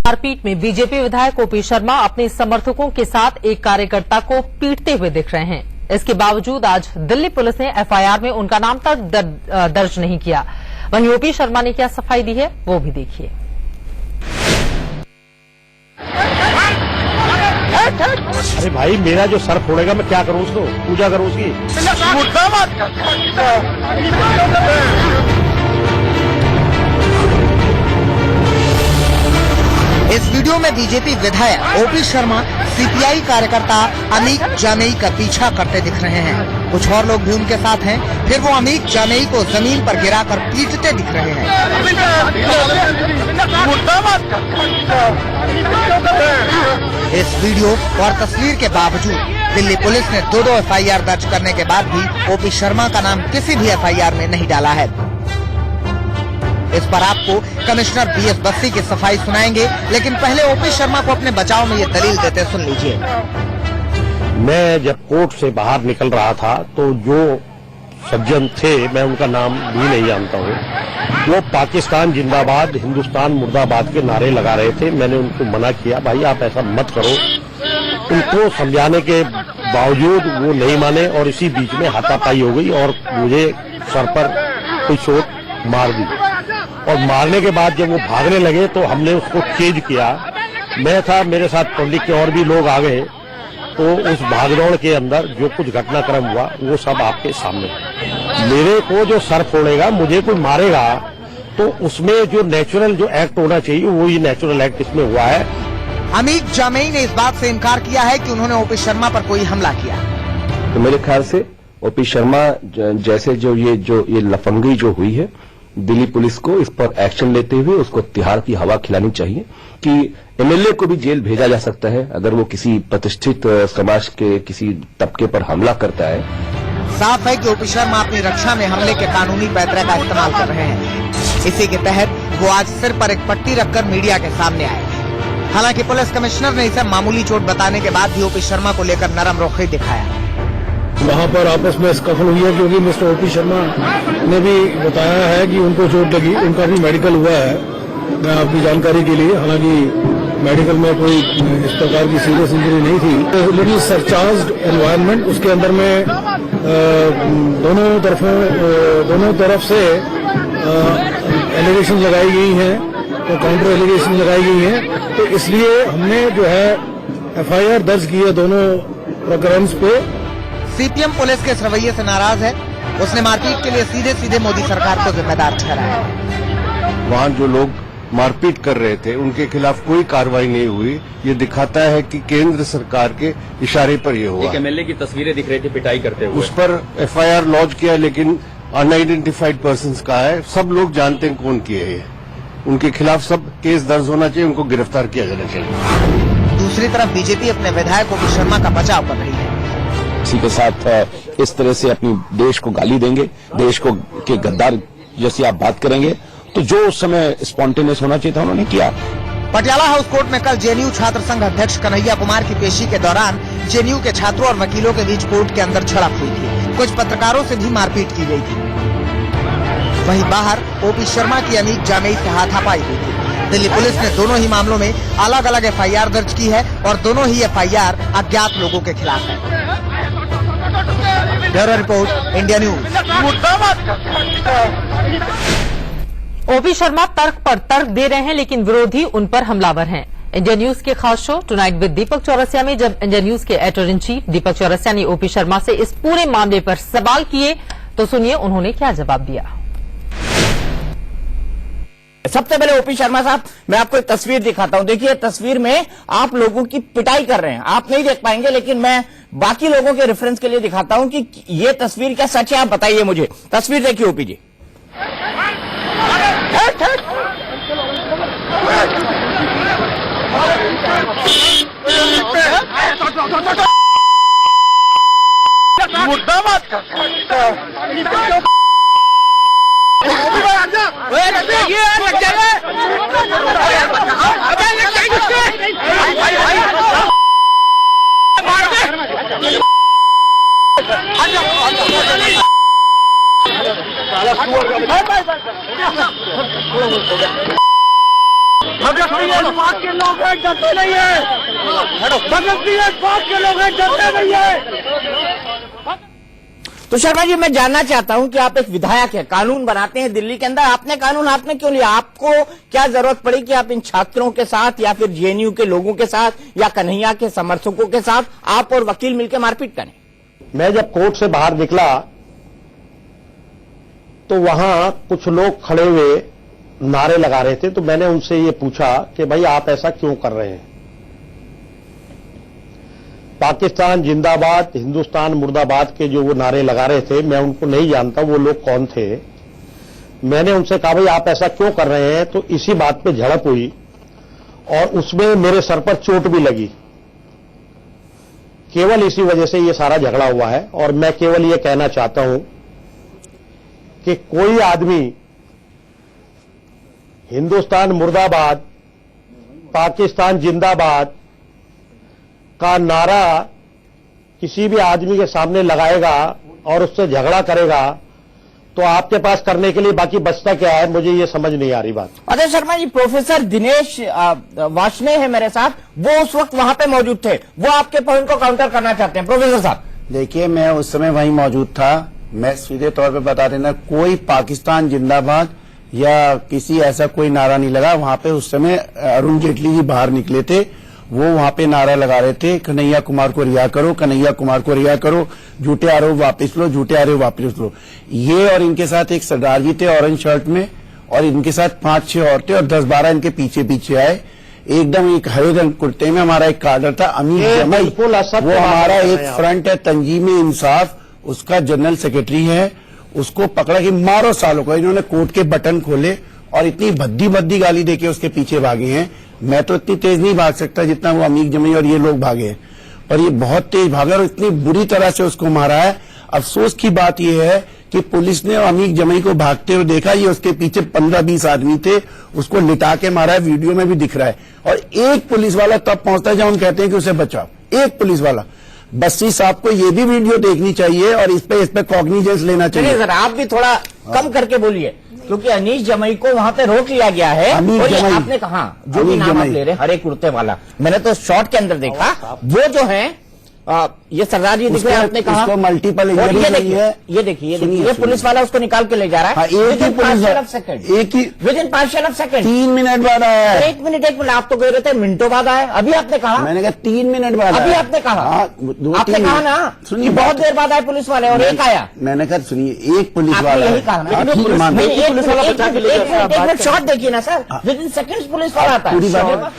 मारपीट में बीजेपी विधायक ओपी शर्मा अपने समर्थकों के साथ एक कार्यकर्ता को पीटते हुए दिख रहे हैं। इसके बावजूद आज दिल्ली पुलिस ने एफआईआर में उनका नाम तक दर्ज नहीं किया। वहीं ओपी शर्मा ने क्या सफाई दी है वो भी देखिए। अरे भाई, मेरा जो सर फोड़ेगा मैं क्या करूं, उसको पूजा करूं उसकी। इस वीडियो में बीजेपी विधायक ओपी शर्मा सीपीआई कार्यकर्ता अमीक जामेई का पीछा करते दिख रहे हैं। कुछ और लोग भी उनके साथ हैं। फिर वो अमीक जामेई को जमीन पर गिराकर पीटते दिख रहे हैं। इस वीडियो और तस्वीर के बावजूद दिल्ली पुलिस ने दो एफआईआर दर्ज करने के बाद भी ओपी शर्मा का नाम किसी भी एफआईआर में नहीं डाला है। इस पर आपको कमिश्नर बीएस बस्सी की सफाई सुनाएंगे, लेकिन पहले ओपी शर्मा को अपने बचाव में ये दलील देते सुन लीजिए। मैं जब कोर्ट से बाहर निकल रहा था तो जो सज्जन थे, मैं उनका नाम भी नहीं जानता हूँ, वो पाकिस्तान जिंदाबाद हिंदुस्तान मुर्दाबाद के नारे लगा रहे थे। मैंने उनको मना किया, भाई आप ऐसा मत करो। उनको समझाने के बावजूद वो नहीं माने और इसी बीच में हाथापाई हो गई और मुझे सर पर कोई चोट मार दी। और मारने के बाद जब वो भागने लगे तो हमने उसको चेज किया। मैं था, मेरे साथ पब्लिक के और भी लोग आ गए। तो उस भागदौड़ के अंदर जो कुछ घटनाक्रम हुआ वो सब आपके सामने। मेरे को जो सर फोड़ेगा, मुझे कोई मारेगा, तो उसमें जो नेचुरल जो एक्ट होना चाहिए वही नेचुरल एक्ट इसमें हुआ है। अमीक जामेई ने इस बात से इनकार किया है कि उन्होंने ओपी शर्मा पर कोई हमला किया। तो मेरे ख्याल से ओपी शर्मा जैसे जो ये लफंगी जो हुई है, दिल्ली पुलिस को इस पर एक्शन लेते हुए उसको तिहाड़ की हवा खिलानी चाहिए कि एमएलए को भी जेल भेजा जा सकता है अगर वो किसी प्रतिष्ठित समाज के किसी तबके पर हमला करता है। साफ है कि ओपी शर्मा अपनी रक्षा में हमले के कानूनी पैतरे का इस्तेमाल कर रहे हैं। इसी के तहत वो आज सिर पर एक पट्टी रखकर मीडिया के सामने आए। हालांकि पुलिस कमिश्नर ने इसे मामूली चोट बताने के बाद भी ओपी शर्मा को लेकर नरम रुख ही दिखाया। वहाँ पर आपस में स्कफल हुई है क्योंकि मिस्टर ओपी शर्मा ने भी बताया है कि उनको चोट लगी, उनका भी मेडिकल हुआ है। मैं आपकी जानकारी के लिए, हालांकि मेडिकल में कोई इस प्रकार की सीरियस इंजरी नहीं थी। लिटिल सरचार्ज्ड एनवायरनमेंट, उसके अंदर में दोनों तरफ से एलिगेशन लगाई गई हैं, तो काउंटर एलिगेशन लगाई गई हैं। तो इसलिए हमने जो है एफआईआर दर्ज की है दोनों प्रकरण पे। सीपीएम पुलिस के इस रवैये से नाराज है। उसने मारपीट के लिए सीधे सीधे मोदी सरकार को जिम्मेदार ठहराया। वहाँ जो लोग मारपीट कर रहे थे उनके खिलाफ कोई कार्रवाई नहीं हुई। ये दिखाता है कि केंद्र सरकार के इशारे पर ये हुआ। एक एमएलए की तस्वीरें दिख रही थी पिटाई करते हुए, उस पर एफआईआर लॉन्च किया, लेकिन अनआइडेंटिफाइड पर्संस का है। सब लोग जानते हैं कौन किए हैं। उनके खिलाफ सब केस दर्ज होना चाहिए, उनको गिरफ्तार किया जाना चाहिए। दूसरी तरफ बीजेपी अपने विधायक ओपी शर्मा का बचाव कर रही है। किसी के साथ इस तरह से अपनी देश को गाली देंगे, देश को के गद्दार जैसी आप बात करेंगे, तो जो उस समय स्पॉन्टेनियस होना चाहिए था उन्होंने किया। पटियाला हाउस कोर्ट में कल जेएनयू छात्र संघ अध्यक्ष कन्हैया कुमार की पेशी के दौरान जेएनयू के छात्रों और वकीलों के बीच कोर्ट के अंदर झड़प हुई थी। कुछ पत्रकारों से भी मारपीट की गई थी। वहीं बाहर ओपी शर्मा की अमीक जामेई से हाथापाई हुई थी। दिल्ली पुलिस ने दोनों ही मामलों में अलग अलग एफआईआर दर्ज की है और दोनों ही एफआईआर अज्ञात लोगों के खिलाफ है। Bureau report, India news. OP Sharma तर्क पर तर्क दे रहे हैं, लेकिन विरोधी उन पर हमलावर हैं। इंडिया न्यूज के खास शो टुनाइट विद दीपक चौरसिया में जब इंडिया न्यूज के एडिटर इन चीफ दीपक चौरसिया ने ओपी शर्मा से इस पूरे मामले पर सवाल किए तो सुनिए उन्होंने क्या जवाब दिया। सबसे पहले ओपी शर्मा साहब, मैं आपको एक तस्वीर दिखाता हूं। देखिए, तस्वीर में आप लोगों की पिटाई कर रहे हैं, आप नहीं देख पाएंगे, लेकिन मैं बाकी लोगों के रेफरेंस के लिए दिखाता हूं कि ये तस्वीर क्या सच है। आप बताइए मुझे। तस्वीर देखिए ओपी जी। हम लोग हैं डरते नहीं है, बदलती है बात के लोग हैं डरते नहीं है। तो शर्मा जी, मैं जानना चाहता हूं कि आप एक विधायक है, कानून बनाते हैं दिल्ली के अंदर, आपने कानून हाथ में क्यों लिया? आपको क्या जरूरत पड़ी कि आप इन छात्रों के साथ या फिर जेएनयू के लोगों के साथ या कन्हैया के समर्थकों के साथ आप और वकील मिलकर मारपीट करें? मैं जब कोर्ट से बाहर निकला तो वहां कुछ लोग खड़े हुए नारे लगा रहे थे, तो मैंने उनसे ये पूछा कि भाई आप ऐसा क्यों कर रहे हैं? पाकिस्तान जिंदाबाद, हिंदुस्तान मुर्दाबाद के जो वो नारे लगा रहे थे, मैं उनको नहीं जानता वो लोग कौन थे। मैंने उनसे कहा भाई आप ऐसा क्यों कर रहे हैं? तो इसी बात पे झड़प हुई और उसमें मेरे सर पर चोट भी लगी। केवल इसी वजह से ये सारा झगड़ा हुआ है। और मैं केवल ये कहना चाहता हूं कि कोई आदमी हिंदुस्तान मुर्दाबाद, पाकिस्तान जिंदाबाद का नारा किसी भी आदमी के सामने लगाएगा और उससे झगड़ा करेगा तो आपके पास करने के लिए बाकी बचता क्या है? मुझे ये समझ नहीं आ रही बात। अजय शर्मा जी, प्रोफेसर दिनेश वार्ष्णेय है मेरे साथ, वो उस वक्त वहां पे मौजूद थे, वो आपके पॉइंट को काउंटर करना चाहते हैं। प्रोफेसर साहब देखिए, मैं उस समय वहीं मौजूद था। मैं सीधे तौर पे बता देना, कोई पाकिस्तान जिंदाबाद या किसी ऐसा कोई नारा नहीं लगा वहां पे। उस समय अरुण जेटली जी बाहर निकले थे, वो वहां पे नारा लगा रहे थे, कन्हैया कुमार को रिहा करो, कन्हैया कुमार को रिहा करो, झूठे आरोप वापस लो, झूठे आरोप वापस लो। ये और इनके साथ एक सरदार जी थे ऑरेंज शर्ट में, और इनके साथ 5-6 और थे और 10-12 इनके पीछे पीछे आए। एकदम एक हरे रंग कुर्ते में हमारा एक काडर था, अमीर जमई, वो हमारा एक फ्रंट है तंजीम इंसाफ, उसका जनरल सेक्रेटरी है, उसको पकड़ा कि मारो सालों को। इन्होंने कोर्ट के बटन खोले और इतनी भद्दी भद्दी गाली देके उसके पीछे भागे हैं। मैं तो इतनी तेज नहीं भाग सकता जितना वो अमीर जमई और ये लोग भागे हैं, और ये बहुत तेज भागे और इतनी बुरी तरह से उसको मारा है। अफसोस की बात यह है कि पुलिस ने अमीर जमई को भागते हुए देखा, ये उसके पीछे 15-20 आदमी थे, उसको लिटा के मारा है, वीडियो में भी दिख रहा है। और एक पुलिस वाला तब पहुंचता है जब हम कहते हैं कि उसे बचाओ, एक पुलिस वाला। बस्सी साहब को ये भी वीडियो देखनी चाहिए और इस पे कॉग्निजेंस लेना चाहिए। सर आप भी थोड़ा कम करके बोलिए, क्योंकि अनीश जमई को वहां पे रोक लिया गया है। और ये आपने कहा जो भी नाम आप ले रहे हैं, हरे कुर्ते वाला, मैंने तो शॉर्ट के अंदर देखा, वो जो है ये सरदार जी दिख रहे हैं, आपने कहा उसको मल्टीपल इंजरी नहीं है। ये देखिए ये पुलिस वाला उसको निकाल के ले जा रहा है। एक ही पुलिस सेकंड, एक ही within partial of second, 3 minute बाद आया है। 1 मिनट आप तो कह रहे थे मिनटों बाद आया, अभी आपने कहा, मैंने कहा 3 मिनट बाद, अभी आपने कहा, आपने कहा ना सुनिए बहुत देर बाद आए पुलिस वाले और एक आया। मैंने कहा सुनिए, एक पुलिस वाला यही कहा ना, एक मिनट शॉट देखिए ना सर, विदिन सेकंड्स पुलिस वाला आता है। पूरी बात